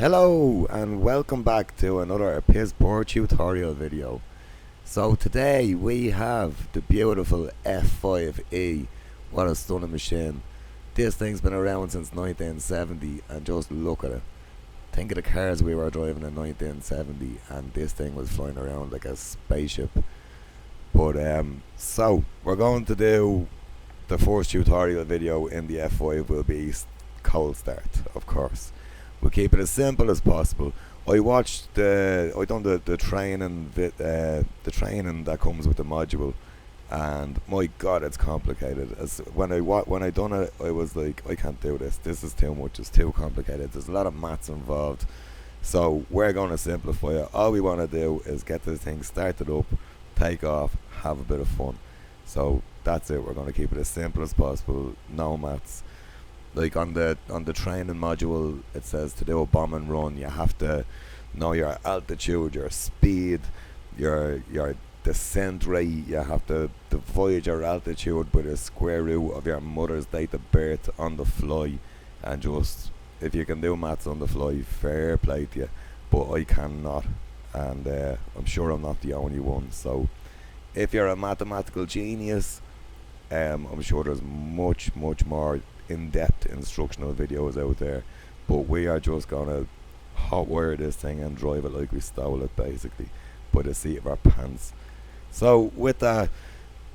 Hello and welcome back to another piss-poor tutorial video. So today we have the beautiful F5E. What a stunning machine. This thing's been around since 1970 and just look at it. Think of the cars we were driving in 1970 and this thing was flying around like a spaceship. But so we're going to do the first tutorial video in the F5 will be cold start, of course. We'll keep it as simple as possible. I watched I done the training the training that comes with the module, and my god, it's complicated. As when I done it, I was like, I can't do this. This is too much. It's too complicated. There's a lot of maths involved. So we're going to simplify it. All we want to do is get this thing started up, take off, have a bit of fun. So that's it. We're going to keep it as simple as possible. No maths. Like on the training module, it says to do a bomb and run, you have to know your altitude, your speed, your descent rate. You have to divide your altitude by the square root of your mother's date of birth on the fly. And just, if you can do maths on the fly, fair play to you. But I cannot, and I'm sure I'm not the only one. So if you're a mathematical genius, I'm sure there's much more in-depth instructional videos out there, but we are just gonna hotwire this thing and drive it like we stole it, basically, by the seat of our pants. So with that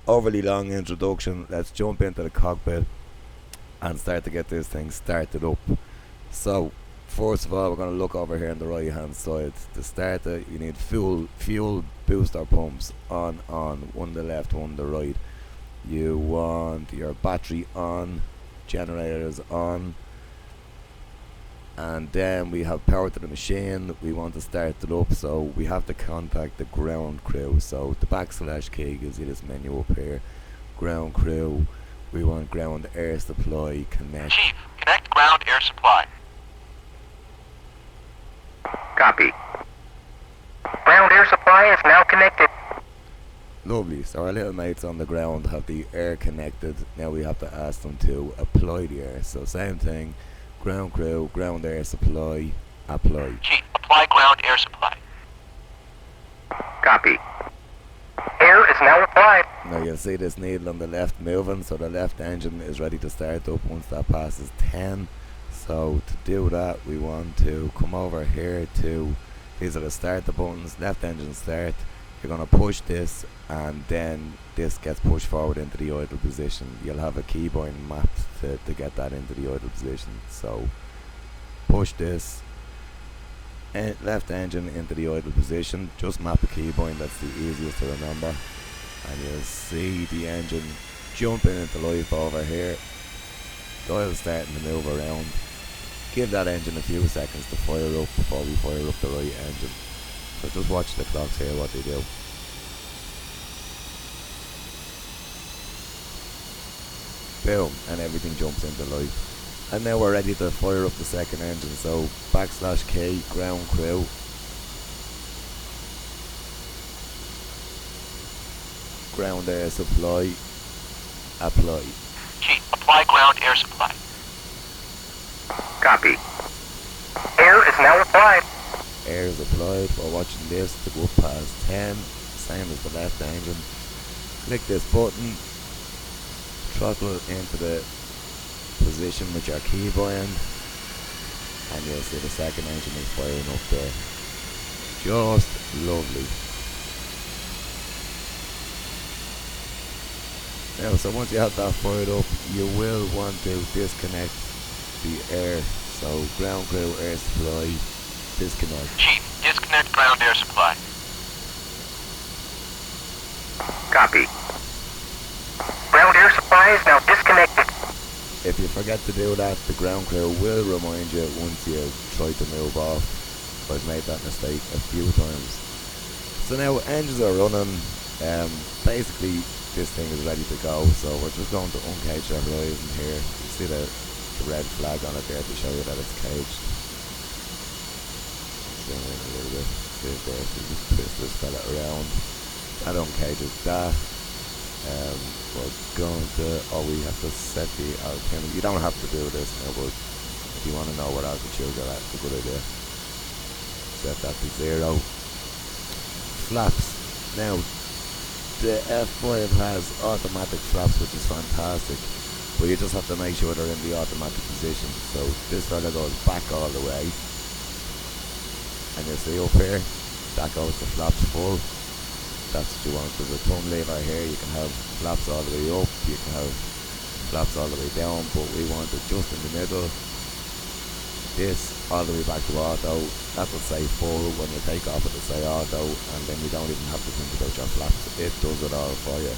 overly long introduction, let's jump into the cockpit and start to get this thing started up. So first of all, we're going to look over here on the right hand side. To start it, you need fuel booster pumps on, one on the left, one on the right. You want your battery on, generators on, and then we have power to the machine. We want to start it up, so we have to contact the ground crew. So the / key gives you this menu up here. Ground crew, we want ground air supply, connect. Chief, connect ground air supply. Copy. Ground air supply is now connected. Lovely. So our little mates on the ground have the air connected. Now we have to ask them to apply the air. So same thing. Ground crew, ground air supply, apply. Chief, apply ground air supply. Copy. Air is now applied. Now you'll see this needle on the left moving, so the left engine is ready to start up once that passes 10. So to do that, we want to come over here to, these are the starter buttons, left engine start. You're going to push this, and then this gets pushed forward into the idle position. You'll have a keybind mapped to get that into the idle position. So push this left engine into the idle position. Just map a keybind, that's the easiest to remember. And you'll see the engine jumping into life over here. Dial starting to move around. Give that engine a few seconds to fire up before we fire up the right engine. So just watch the clocks here, what they do. Boom, and everything jumps into life. And now we're ready to fire up the second engine. So / K, ground crew. Ground air supply, apply. Chief, apply ground air supply. Copy. Air is now applied. Air is applied. We're watching this to go past 10, same as the left engine. Click this button, throttle into the position with your keybind, and you'll see the second engine is firing up there. Just lovely. Now, so once you have that fired up, you will want to disconnect the air. So ground crew air supply, disconnect. Chief, disconnect ground air supply. Copy. Ground air supply is now disconnected. If you forget to do that, the ground crew will remind you once you try to move off. I've made that mistake a few times. So now engines are running. Basically this thing is ready to go, so we're just going to uncage our horizon here. You see the red flag on it there to show you that it's caged. Zoom in a little bit. See it there, so just twist this fella around. That uncages that. We're going to, we have to set the altitude. You don't have to do this now, but if you want to know what altitude you're at, it's a good idea. set that to 0. Flaps. Now, the F5 has automatic flaps, which is fantastic, but you just have to make sure they're in the automatic position. So this fella goes back all the way, and you see up here, that goes to flaps full. That's what you want. There's a ton lever here. You can have flaps all the way up, you can have flaps all the way down, but we want it just in the middle. This all the way back to auto. That will say full. When you take off, it will say auto, and then you don't even have to think about your flaps. It does it all for you.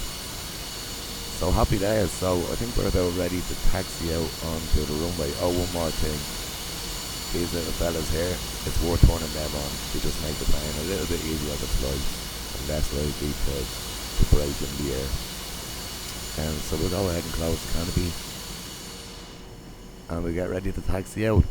So happy days. So I think we're about ready to taxi out onto the runway. Oh, one more thing. These little fellas here, it's worth turning them on to just make the plane a little bit easier to fly and less likely to break in the air. And so we'll go ahead and close the canopy, and we get ready to taxi out.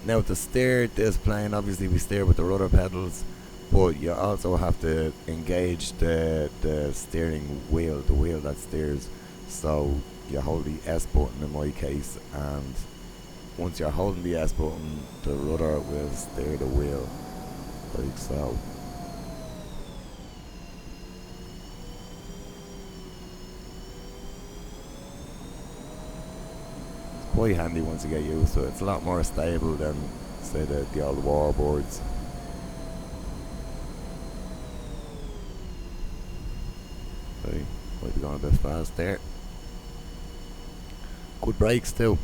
Now, to steer this plane, obviously we steer with the rudder pedals, but you also have to engage the steering wheel, the wheel that steers. So you hold the S button in my case, and once you're holding the S button, the rudder will steer the wheel, like so. Quite handy once you get used to it. It's a lot more stable than, say, the old warboards. Okay, might be going a bit fast there. Good brakes too.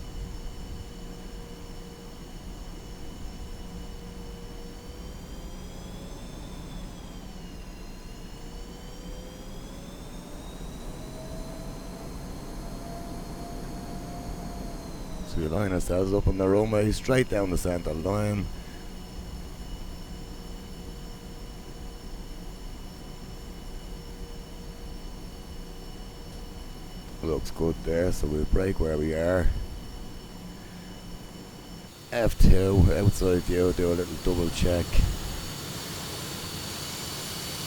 So we line ourselves up on the runway, straight down the centre line. Looks good there, so we'll brake where we are. F2, outside view, do a little double check.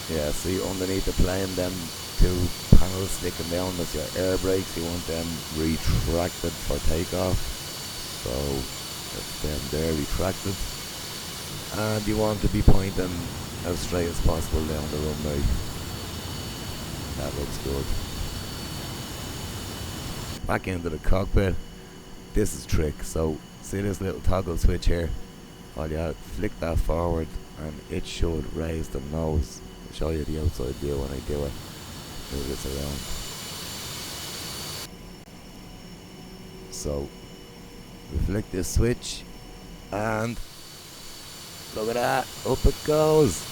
Yeah, see underneath the plane, them two panels sticking down, that's your air brakes. You want them retracted for takeoff. So that's them there retracted. And you want to be pointing as straight as possible down the runway. That looks good. Back into the cockpit. This is trick. So see this little toggle switch here? All you flick that forward and it should raise the nose. I'll show you the outside view when I do it. Move this around. So we flick this switch and look at that, up it goes.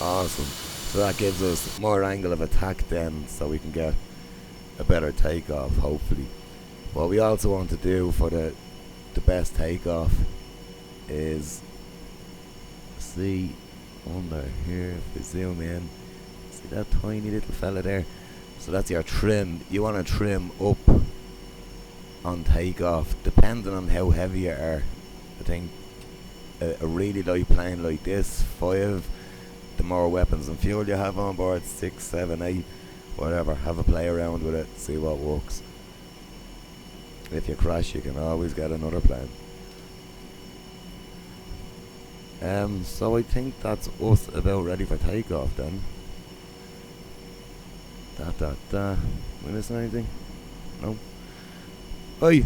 Awesome. So that gives us more angle of attack then, so we can get a better takeoff, hopefully. What we also want to do for the best takeoff is, see under here, if we zoom in, see that tiny little fella there? So that's your trim. You want to trim up on takeoff, depending on how heavy you are. I think a really light plane like this, 5, the more weapons and fuel you have on board, 6, 7, 8, whatever, have a play around with it, see what works. If you crash, you can always get another plane. So I think that's us about ready for takeoff then. We missing anything? No? Right,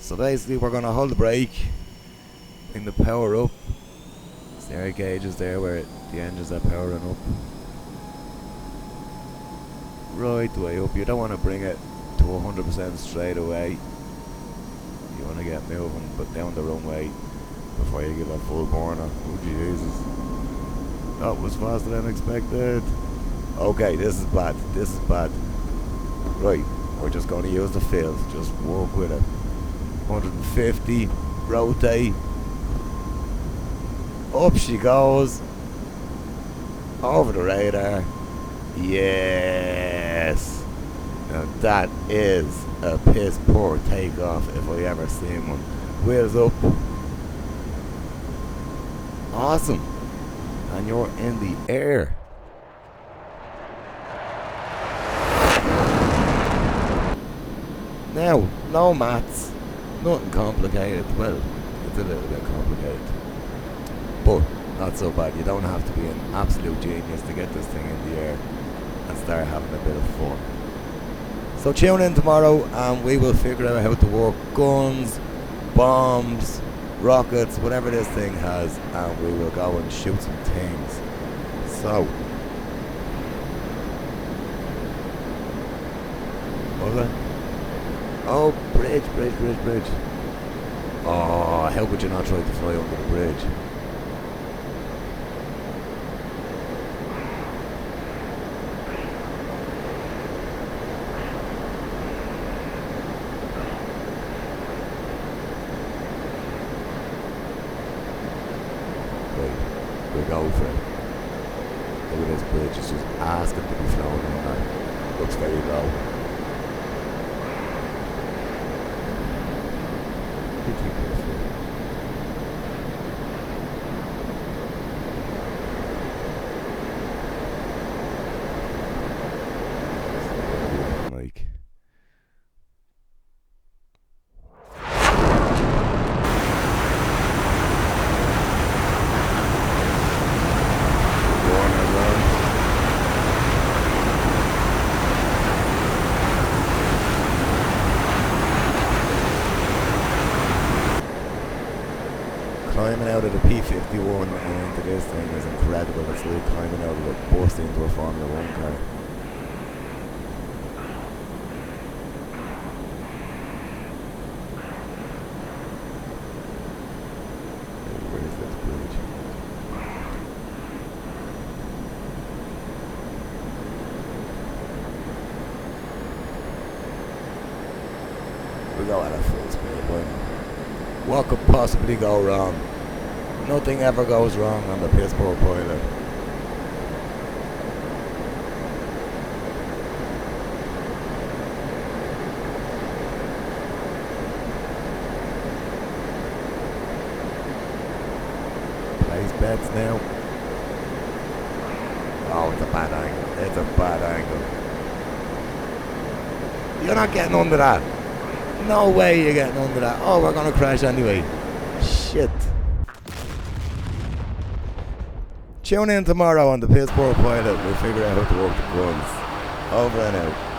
so basically we're gonna hold the brake, bring the power up. See our gauges there where the engines are powering up. Right the way up. You don't want to bring it to 100% straight away. You want to get moving, but down the runway before you give a full burner. Oh Jesus. That was faster than expected. Okay, this is bad. This is bad. Right, we're just going to use the field. Just work with it. 150. Rotate. Up she goes. Over the radar. Yes. Now that is a piss poor takeoff if I ever seen one. Wheels up. Awesome. And you're in the air. Now, no maths. Nothing complicated. Well, it's a little bit complicated. but not so bad. You don't have to be an absolute genius to get this thing in the air and start having a bit of fun. So tune in tomorrow and we will figure out how to work guns, bombs, rockets, whatever this thing has, and we will go and shoot some things. So, what was that? Oh, bridge. Oh, how could you not try to fly under the bridge? Right, we'll go for it. Look at this bridge, it's just asking to be flown on that. Looks very low. Like climbing out of the P51 and into this thing is incredible. It's like climbing out of a bus into a Formula 1 car. Where is this bridge? We go at a full speed, boy. What could possibly go wrong? Nothing ever goes wrong on the Pittsburgh Pilot. Place bets now. Oh, it's a bad angle. It's a bad angle. You're not getting under that. No way you're getting under that. Oh, we're gonna crash anyway. Shit. Tune in tomorrow on the Pittsburgh Pilot. We'll figure out how to work the guns. Over and out.